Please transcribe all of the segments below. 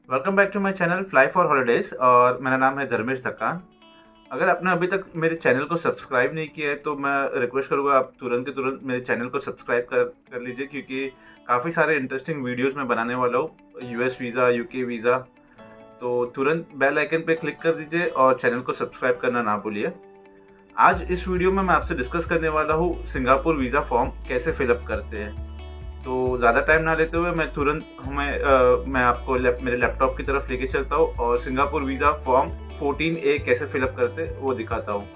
Welcome back to my channel fly for holidays और मेरा नाम है धर्मेश धक्कान। अगर आपने अभी तक मेरे चैनल को सब्सक्राइब नहीं किया है तो मैं रिक्वेस्ट करूँगा आप तुरंत के तुरंत मेरे चैनल को सब्सक्राइब कर लीजिए, क्योंकि काफ़ी सारे इंटरेस्टिंग वीडियोस मैं बनाने वाला हूँ यूएस वीज़ा, यूके वीज़ा। तो तुरंत बेल आइकन पे क्लिक कर दीजिए और चैनल को सब्सक्राइब करना ना भूलिए। आज इस वीडियो में मैं आपसे डिस्कस करने वाला हूँ सिंगापुर वीज़ा फॉर्म कैसे फिलअप करते हैं। तो ज़्यादा टाइम ना लेते हुए मैं आपको मेरे लैपटॉप की तरफ लेके चलता हूँ और सिंगापुर वीज़ा फॉर्म 14A कैसे फिलअप करते वो दिखाता हूँ।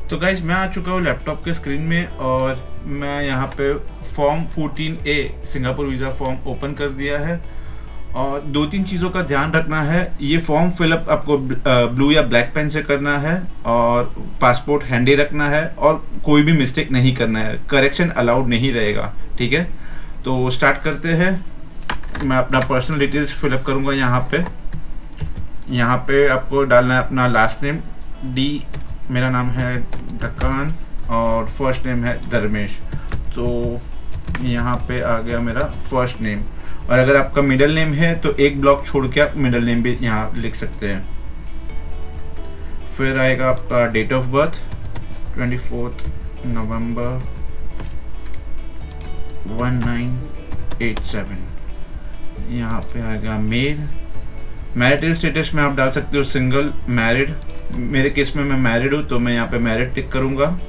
तो गाइज मैं आ चुका हूँ लैपटॉप के स्क्रीन में और मैं यहाँ पे form 14A Singapore visa form open कर दिया है। और दो तीन चीज़ों का ध्यान रखना है। ये फॉर्म फिलअप आपको ब्लू या ब्लैक पेन से करना है और पासपोर्ट हैंडी रखना है और कोई भी मिस्टेक नहीं करना है, करेक्शन अलाउड नहीं रहेगा। ठीक है, तो स्टार्ट करते हैं। मैं अपना पर्सनल डिटेल्स फिलअप करूँगा। यहाँ पे आपको डालना है अपना लास्ट नेम डी, मेरा नाम है धक्कान और फर्स्ट नेम है धर्मेश। तो यहाँ पे आ गया मेरा फर्स्ट नेम। और अगर आपका मिडिल नेम है तो एक ब्लॉक छोड़ के आप मिडिल नेम भी यहाँ लिख सकते हैं। फिर आएगा आपका डेट ऑफ बर्थ 24 नवंबर 1987। यहाँ पे आएगा मेल। मैरिटल स्टेटस में आप डाल सकते हो सिंगल, मैरिड। मेरे केस में मैं मैरिड हूँ तो मैं यहाँ पे मैरिड टिक करूँगा।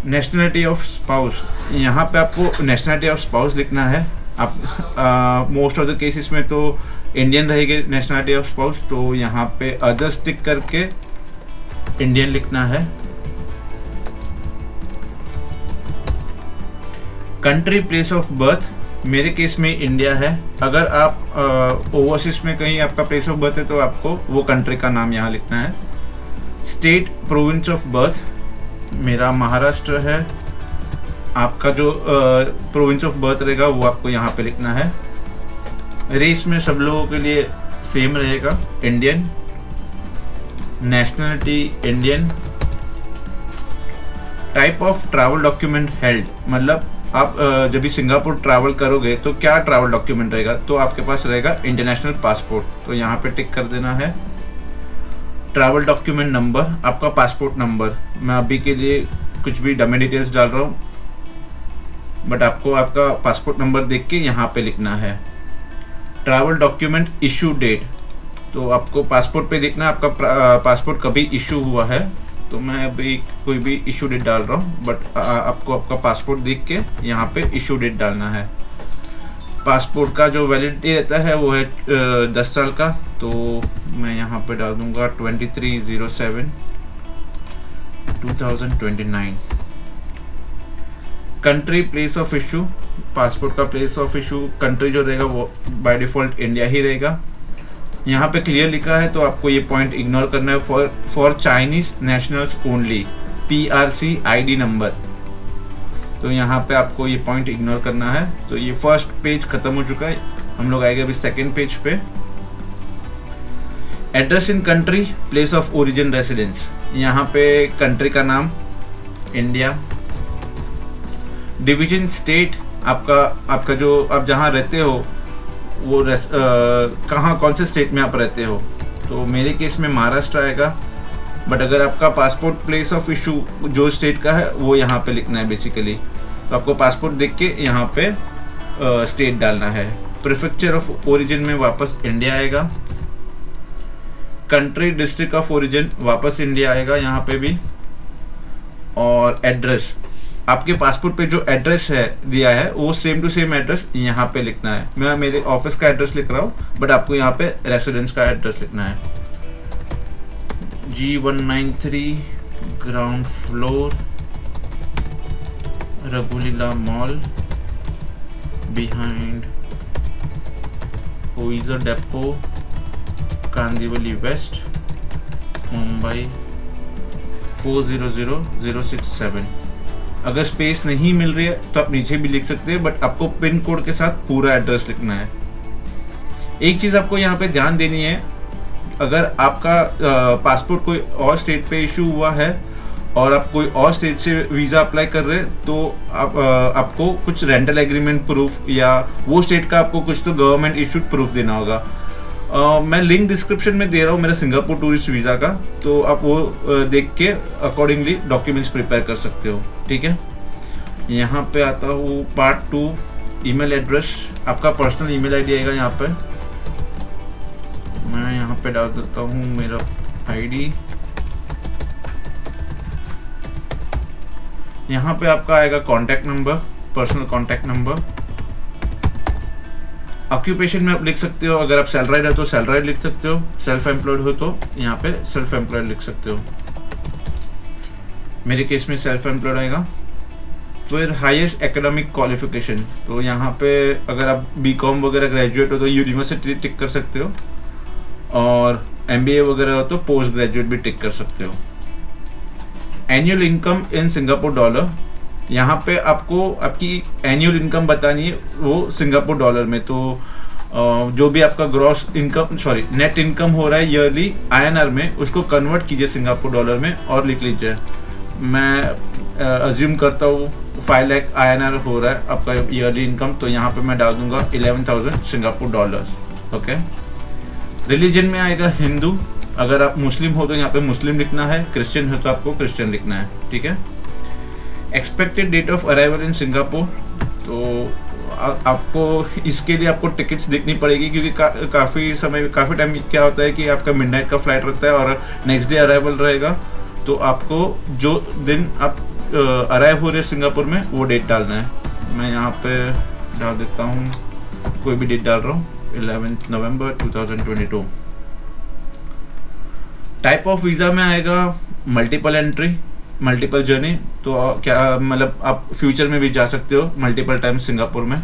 नेशनलिटी ऑफ स्पाउस, यहाँ पे आपको नेशनलिटी ऑफ स्पाउस लिखना है। आप मोस्ट ऑफ द केसेस में तो इंडियन रहेगी नेशनलिटी ऑफ स्पाउस, तो यहाँ पे अदर्स टिक करके इंडियन लिखना है। कंट्री प्लेस ऑफ बर्थ, मेरे केस में इंडिया है। अगर आप ओवरसीज में कहीं आपका प्लेस ऑफ बर्थ है तो आपको वो कंट्री का नाम यहाँ लिखना है। स्टेट प्रोविंस ऑफ बर्थ, मेरा महाराष्ट्र है। आपका जो प्रोविंस ऑफ बर्थ रहेगा वो आपको यहाँ पे लिखना है। रेस में सब लोगों के लिए सेम रहेगा, Indian. Nationality Indian. Type of travel document held, मतलब आप जब भी सिंगापुर ट्रैवल करोगे तो क्या ट्रैवल डॉक्यूमेंट रहेगा, तो आपके पास रहेगा इंटरनेशनल पासपोर्ट, तो यहाँ पे टिक कर देना है। ट्रैवल डॉक्यूमेंट नंबर, आपका पासपोर्ट नंबर। मैं अभी के लिए कुछ भी डमी डिटेल्स डाल रहा हूँ, बट आपको आपका पासपोर्ट नंबर देख के यहाँ पे लिखना है। ट्रैवल डॉक्यूमेंट इशू डेट, तो आपको पासपोर्ट पे देखना आपका पासपोर्ट कभी इशू हुआ है। तो मैं अभी कोई भी इशू डेट डाल रहा हूँ, बट आपको आपका पासपोर्ट देख के यहाँ पे इशू डेट डालना है। पासपोर्ट का जो वैलिडिटी रहता है वो है 10 साल का, तो मैं यहाँ पे डाल दूंगा 23/07/2029। Country place of issue, passport का प्लेस ऑफ इशू कंट्री जो रहेगा वो बाय डिफ़ॉल्ट इंडिया ही रहेगा। यहाँ पे क्लियर लिखा है तो आपको ये पॉइंट इग्नोर करना है। For Chinese nationals only, PRC ID number, तो यहाँ पे आपको ये पॉइंट इग्नोर करना है। तो ये फर्स्ट पेज खत्म हो चुका है, हम लोग आएंगे अभी सेकेंड पेज पे। Address in country, place of origin residence, यहाँ पे कंट्री का नाम इंडिया। डिवीजन स्टेट, आपका जो आप जहाँ रहते हो वो कहाँ कौन से स्टेट में आप रहते हो, तो मेरे केस में महाराष्ट्र आएगा। बट अगर आपका पासपोर्ट प्लेस ऑफ इशू जो स्टेट का है वो यहाँ पे लिखना है बेसिकली, तो आपको पासपोर्ट देख के यहाँ पे स्टेट डालना है। प्रीफेक्चर ऑफ ओरिजिन में वापस इंडिया आएगा। कंट्री डिस्ट्रिक्ट ऑफ ओरिजिन वापस इंडिया आएगा यहाँ पे भी। और एड्रेस, आपके पासपोर्ट पे जो एड्रेस है दिया है वो सेम टू सेम एड्रेस यहाँ पे लिखना है। मैं मेरे ऑफिस का एड्रेस लिख रहा हूँ, बट आपको यहाँ पे रेसिडेंस का एड्रेस लिखना है। G193 ग्राउंड फ्लोर, रघुलीला मॉल, बिहाइंड होइजर डेपो, कांदिवली वेस्ट, मुंबई 400067। अगर स्पेस नहीं मिल रही है तो आप नीचे भी लिख सकते हैं, बट आपको पिन कोड के साथ पूरा एड्रेस लिखना है। एक चीज़ आपको यहाँ पे ध्यान देनी है, अगर आपका पासपोर्ट कोई और स्टेट पे इशू हुआ है और आप कोई और स्टेट से वीज़ा अप्लाई कर रहे हैं तो आपको कुछ रेंटल एग्रीमेंट प्रूफ या वो स्टेट का आपको कुछ तो गवर्नमेंट इशूड प्रूफ देना होगा। मैं लिंक डिस्क्रिप्शन में दे रहा हूँ मेरा सिंगापुर टूरिस्ट वीज़ा का, तो आप वो देख के अकॉर्डिंगली डॉक्यूमेंट्स प्रिपेयर कर सकते हो। ठीक है, यहाँ पे आता हूँ पार्ट 2, ईमेल एड्रेस। आपका पर्सनल ईमेल आईडी आएगा यहाँ पे, मैं यहाँ पे डाल देता हूँ मेरा आईडी। यहाँ पे आपका आएगा contact number, personal contact number. Occupation में आप लिख सकते हो, अगर आप सैलराइड हो तो सैलराइड लिख सकते हो, सेल्फ एम्प्लॉयड हो तो यहाँ पे सेल्फ एम्प्लॉयड लिख सकते हो। मेरे केस में सेल्फ एम्प्लॉयड आएगा। फिर हाईएस्ट एकेडमिक क्वालिफिकेशन, तो यहाँ पे अगर आप बीकॉम वगैरह ग्रेजुएट हो तो यूनिवर्सिटी टिक कर सकते हो, और एमबीए वगैरह हो तो पोस्ट ग्रेजुएट भी टिक कर सकते हो। Annual income in Singapore dollar, यहाँ पे आपको आपकी एनुअल इनकम बतानी है वो सिंगापुर डॉलर में। तो जो भी आपका ग्रॉस इनकम नेट इनकम हो रहा है ईयरली आईएनआर में, उसको कन्वर्ट कीजिए सिंगापुर डॉलर में और लिख लीजिए। मैं अज्यूम करता हूँ 5 लाख आईएनआर हो रहा है आपका ईयरली इनकम, तो यहाँ पे मैं डाल दूंगा 11,000 सिंगापुर डॉलर्स। ओके, रिलीजन में आएगा हिंदू, अगर आप मुस्लिम हो तो यहाँ पे मुस्लिम लिखना है, क्रिश्चियन हो तो आपको क्रिश्चियन लिखना है। ठीक है, expected date of arrival in Singapore, तो आपको इसके लिए आपको टिकट्स देखनी पड़ेगी, क्योंकि काफ़ी टाइम क्या होता है कि आपका मिडनाइट का फ्लाइट रहता है और नेक्स्ट डे अराइवल रहेगा, तो आपको जो दिन आप अराइव हो रहे सिंगापुर में वो डेट डालना है। मैं यहाँ पे डाल देता हूँ, कोई भी डेट डाल रहा हूँ, 11 नवंबर 2022। टाइप ऑफ वीज़ा में आएगा मल्टीपल एंट्री, मल्टीपल जर्नी, तो क्या मतलब आप फ्यूचर में भी जा सकते हो मल्टीपल टाइम्स सिंगापुर में।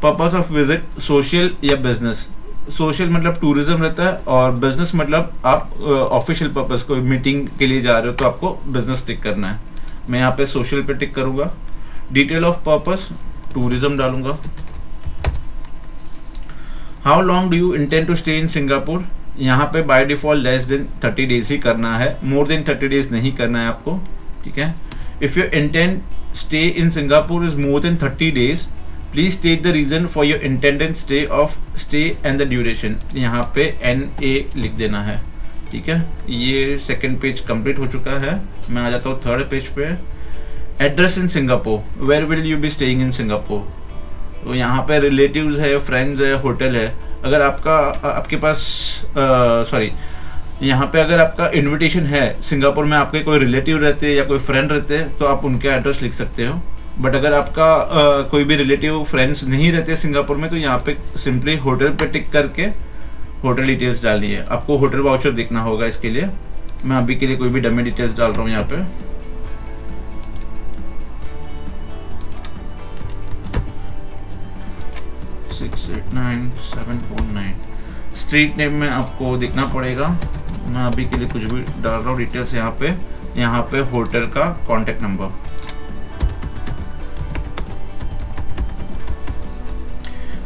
पर्पस ऑफ विजिट सोशल या बिजनेस, सोशल मतलब टूरिज्म रहता है, और बिजनेस मतलब आप ऑफिशियल पर्पस कोई मीटिंग के लिए जा रहे हो तो आपको बिजनेस टिक करना है। मैं यहाँ पे सोशल पे टिक करूँगा। डिटेल ऑफ पर्पस टूरिज्म डालूंगा। How long do you intend to stay in Singapore, यहाँ पे by default less than 30 days ही करना है, मोर देन 30 डेज नहीं करना है आपको। ठीक है, if your intent stay in Singapore is more than 30 days, please state the reason for your intended stay of stay and the duration, यहाँ पे NA लिख देना है। ठीक है, ये सेकेंड पेज कंप्लीट हो चुका है। मैं आ जाता हूँ थर्ड पेज पे। Address in Singapore, where will you be staying in Singapore, तो यहाँ पे रिलेटिव्स है, फ्रेंड्स है, होटल है। अगर आपके पास यहाँ पे अगर आपका इनविटेशन है सिंगापुर में, आपके कोई रिलेटिव रहते हैं या कोई फ्रेंड रहते हैं तो आप उनके एड्रेस लिख सकते हो। बट अगर आपका कोई भी रिलेटिव फ्रेंड्स नहीं रहते सिंगापुर में, तो यहाँ पे सिंपली होटल पे टिक करके होटल डिटेल्स डालनी है। आपको होटल वाउचर देखना होगा इसके लिए। मैं अभी के लिए कोई भी डमी डिटेल्स डाल रहा हूँ यहाँ पे। स्ट्रीट नेम में आपको देखना पड़ेगा। मैं अभी के लिए कुछ भी डाल रहा हूँ डिटेल्स यहाँ पे होटल का कॉन्टेक्ट नंबर।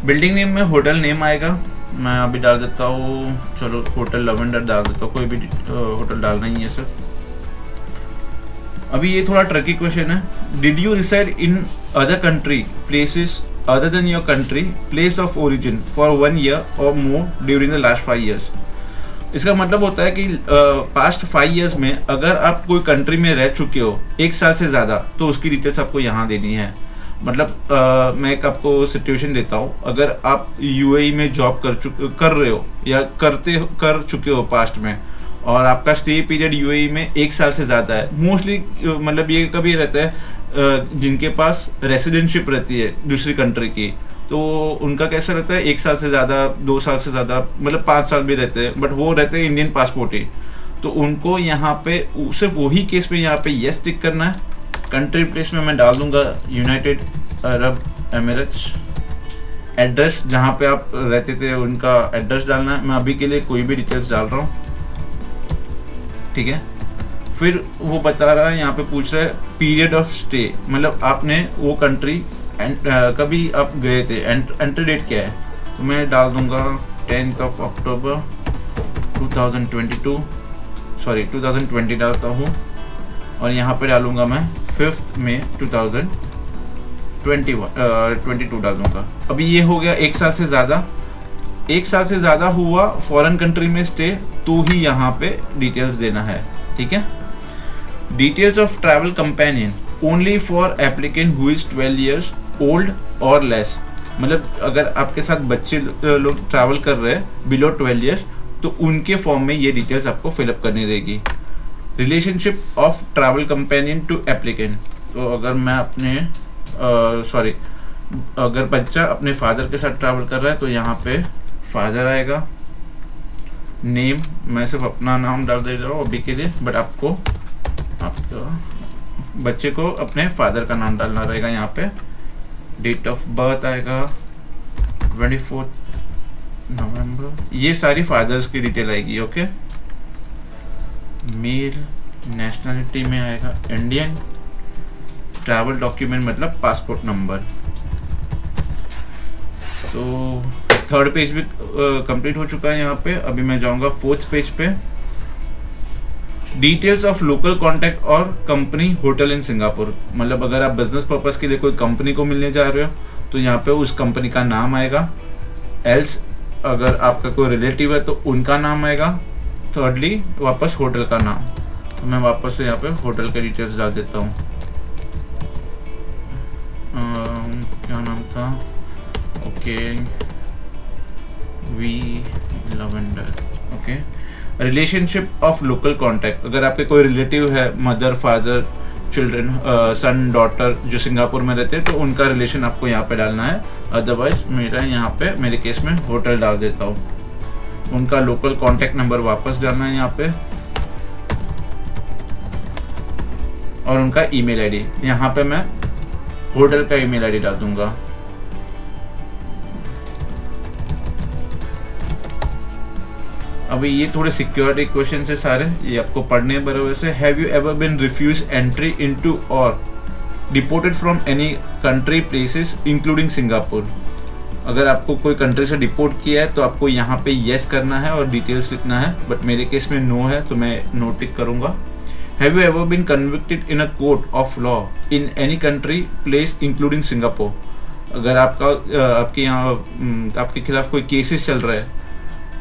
बिल्डिंग नेम में होटल नेम आएगा। मैं अभी डाल देता हूँ, चलो होटल लवेंडर डाल देता हूँ, कोई भी होटल डालना ही है सर। अभी ये थोड़ा ट्रिकी क्वेश्चन है। Did you reside in other country places other than your country place of origin for 1 year or more during the last 5 years? इसका मतलब होता है कि पास्ट 5 years में अगर आप कोई कंट्री में रह चुके हो 1 साल से ज़्यादा, तो उसकी डिटेल्स आपको यहाँ देनी है। मतलब मैं एक आपको सिचुएशन देता हूँ। अगर आप UAE में जॉब कर रहे हो या कर चुके हो पास्ट में, और आपका स्टे पीरियड UAE में 1 साल से ज़्यादा है, मोस्टली मतलब ये कभी रहता है जिनके पास रेसिडेंटशिप रहती है दूसरी कंट्री की, तो उनका कैसा रहता है 1 साल से ज़्यादा, 2 साल से ज़्यादा, मतलब 5 साल भी रहते हैं, बट वो रहते हैं इंडियन पासपोर्ट ही। तो उनको यहाँ पे सिर्फ वही केस में यहाँ पे येस टिक करना है। कंट्री प्लेस में मैं डाल दूंगा यूनाइटेड अरब एमिरेट्स। एड्रेस जहाँ पे आप रहते थे उनका एड्रेस डालना है। मैं अभी के लिए कोई भी डिटेल्स डाल रहा हूँ, ठीक है। फिर वो बता रहा है, यहाँ पे पूछ रहा है पीरियड ऑफ स्टे, मतलब आपने वो कंट्री कभी आप गए थे, एंट्री डेट क्या है, तो मैं डाल दूंगा 10th of October 2022, 2020 डालता हूँ। और यहाँ पे डालूंगा मैं 5 मई 2022 डाल दूंगा। अभी ये हो गया 1 साल से ज़्यादा। 1 साल से ज़्यादा हुआ फॉरेन कंट्री में स्टे तो ही यहाँ पे डिटेल्स देना है, ठीक है। Details of travel companion only for applicant who is 12 years old और लेस, मतलब अगर आपके साथ बच्चे लोग ट्रैवल कर रहे हैं बिलो 12 years तो उनके फॉर्म में ये डिटेल्स आपको फिलअप करनी रहेगी। Relationship of travel companion to applicant, तो अगर मैं अपने अगर बच्चा अपने फादर के साथ ट्रैवल कर रहा है तो यहाँ पे फादर आएगा। नेम मैं सिर्फ अपना नाम डाल दे रहा हूँ अभी के लिए, बट आपका बच्चे को अपने फादर का नाम डालना रहेगा यहाँ पे। डेट ऑफ बर्थ आएगा 24 नवंबर, ये सारी फादर्स की डिटेल आएगी, ओके। मेल, नेशनलिटी में आएगा इंडियन, ट्रैवल डॉक्यूमेंट मतलब पासपोर्ट नंबर। तो 3rd पेज भी कंप्लीट हो चुका है यहाँ पे। अभी मैं जाऊँगा 4th पेज पे। डिटेल्स ऑफ लोकल कॉन्टैक्ट और कंपनी होटल इन सिंगापुर, मतलब अगर आप बिजनेस पर्पस के लिए कोई कंपनी को मिलने जा रहे हो तो यहाँ पे उस कंपनी का नाम आएगा। एल्स अगर आपका कोई रिलेटिव है तो उनका नाम आएगा। thirdly वापस होटल का नाम, तो मैं वापस से यहाँ पे होटल के डिटेल्स डाल देता हूँ। क्या नाम था, okay, V Lavender, okay. Relationship of local contact, अगर आपके कोई रिलेटिव है, mother, father, children, son, daughter जो सिंगापुर में रहते हैं तो उनका रिलेशन आपको यहाँ पे डालना है। अदरवाइज मेरा यहाँ पे मेरे केस में होटल डाल देता हूँ। उनका लोकल कॉन्टैक्ट नंबर वापस डालना है यहाँ पे, और उनका ईमेल आईडी, यहाँ पे मैं होटल का ईमेल आईडी डाल दूंगा। अभी ये थोड़े सिक्योरिटी क्वेश्चन है सारे, ये आपको पढ़ने बराबर से। Have you ever been refuse entry into और deported from any country places including Singapore, अगर आपको कोई कंट्री से डिपोर्ट किया है तो आपको यहाँ पे येस करना है और डिटेल्स लिखना है, बट मेरे केस में नो है तो मैं नो टिक करूँगा। Have you ever been convicted in a court of law in any country place including Singapore, अगर आपके यहाँ आपके खिलाफ कोई केसेस चल रहा है,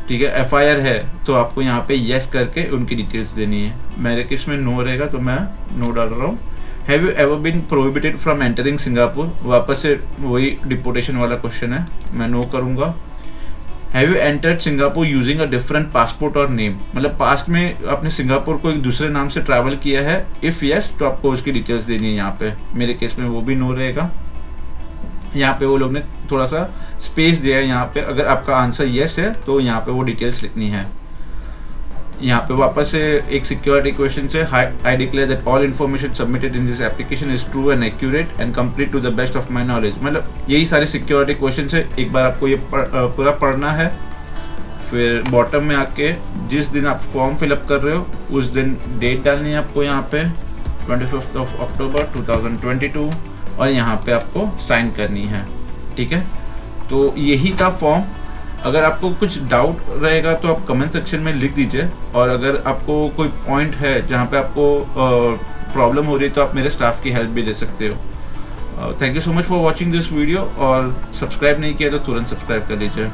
ठीक है, FIR है, तो आपको यहाँ पे येस करके उनकी डिटेल्स देनी है। मेरे केस में नो रहेगा तो मैं नो डाल रहा हूँ। Have you ever been prohibited from entering Singapore, वापस से वही डिपोर्टेशन वाला क्वेश्चन है, मैं नो करूँगा। Have you entered Singapore using a different passport और नेम, मतलब पास्ट में आपने सिंगापुर को एक दूसरे नाम से ट्रैवल किया है, इफ़ येस तो आपको उसकी डिटेल्स देनी है यहाँ पे। मेरे केस में वो भी नो रहेगा। यहाँ पे वो लोग ने थोड़ा सा स्पेस दिया है यहाँ पे, अगर आपका आंसर येस है तो यहाँ पे वो डिटेल्स लिखनी है। यहाँ पे वापस से एक सिक्योरिटी क्वेश्चन से, I declare that all information submitted in this application is true and accurate and complete to the best of my knowledge, मतलब यही सारे सिक्योरिटी क्वेश्चन है। एक बार आपको ये पूरा पढ़ना है, फिर बॉटम में आके जिस दिन आप फॉर्म फिलअप कर रहे हो उस दिन डेट डालनी है आपको यहाँ पे 25 अक्टूबर 2022, और यहाँ पे आपको साइन करनी है, ठीक है। तो यही था फॉर्म। अगर आपको कुछ डाउट रहेगा तो आप कमेंट सेक्शन में लिख दीजिए, और अगर आपको कोई पॉइंट है जहाँ पे आपको प्रॉब्लम हो रही है तो आप मेरे स्टाफ की हेल्प भी ले सकते हो। Thank you so much for watching this video, और सब्सक्राइब नहीं किया तो तुरंत सब्सक्राइब कर लीजिए।